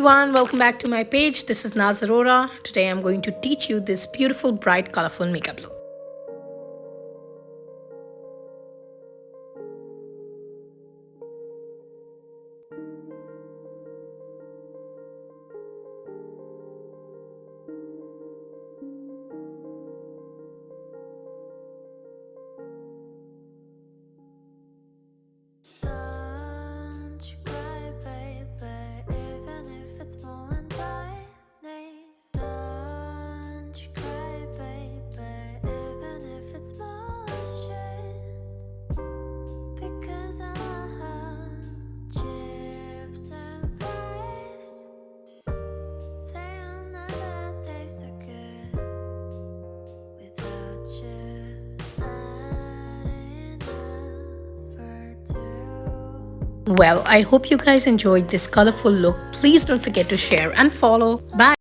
everyone, welcome back to my page. This is Naaz Arora. Today I'm going to teach you this beautiful, bright, colorful makeup look. Well, I hope you guys enjoyed this colorful look. Please don't forget to share and follow. Bye.